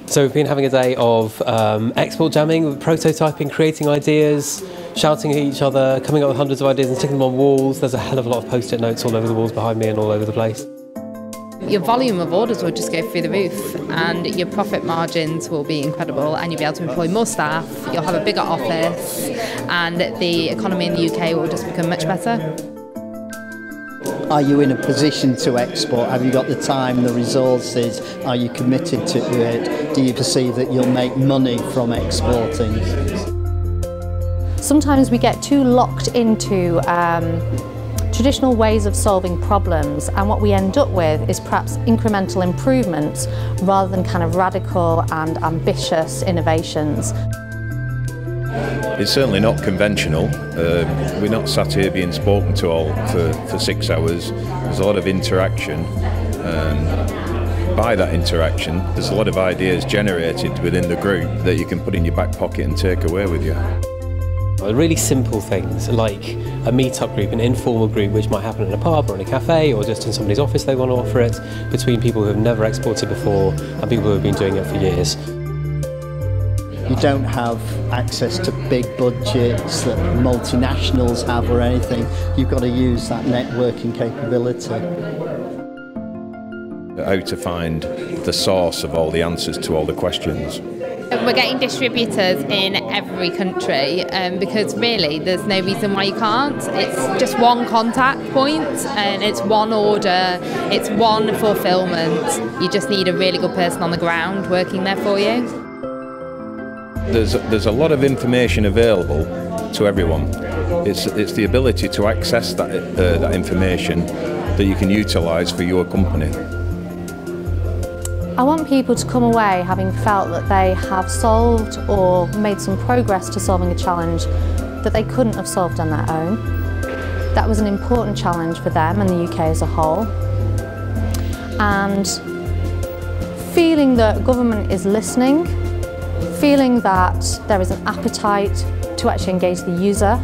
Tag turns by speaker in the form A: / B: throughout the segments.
A: So we've been having a day of export jamming, prototyping, creating ideas, shouting at each other, coming up with hundreds of ideas and sticking them on walls. There's a hell of a lot of post-it notes all over the walls behind me and all over the place.
B: Your volume of orders will just go through the roof and your profit margins will be incredible, and you'll be able to employ more staff, you'll have a bigger office, and the economy in the UK will just become much better.
C: Are you in a position to export? Have you got the time, the resources? Are you committed to it? Do you perceive that you'll make money from exporting?
D: Sometimes we get too locked into traditional ways of solving problems, and what we end up with is perhaps incremental improvements rather than kind of radical and ambitious innovations.
E: It's certainly not conventional. We're not sat here being spoken to all for 6 hours. There's a lot of interaction, and by that interaction there's a lot of ideas generated within the group that you can put in your back pocket and take away with you.
A: Really simple things like a meet-up group, an informal group which might happen in a pub or in a cafe or just in somebody's office. They want to offer it between people who have never exported before and people who have been doing it for years.
C: You don't have access to big budgets that multinationals have or anything. You've got to use that networking capability.
E: How to find the source of all the answers to all the questions.
B: We're getting distributors in every country because really there's no reason why you can't. It's just one contact point and it's one order, it's one fulfilment. You just need a really good person on the ground working there for you.
E: There's a lot of information available to everyone. It's the ability to access that information that you can utilise for your company.
D: I want people to come away having felt that they have solved or made some progress to solving a challenge that they couldn't have solved on their own. That was an important challenge for them and the UK as a whole. And feeling that government is listening, feeling that there is an appetite to actually engage the user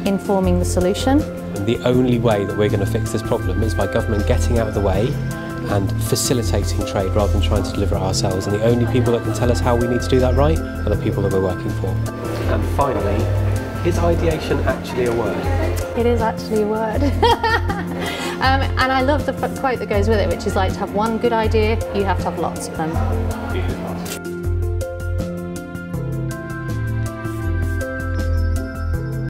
D: in forming the solution.
A: The only way that we're going to fix this problem is by government getting out of the way and facilitating trade rather than trying to deliver it ourselves. And the only people that can tell us how we need to do that right are the people that we're working for. And finally, is ideation actually a word?
D: It is actually a word. And I love the quote that goes with it, which is like, to have one good idea, you have to have lots of them.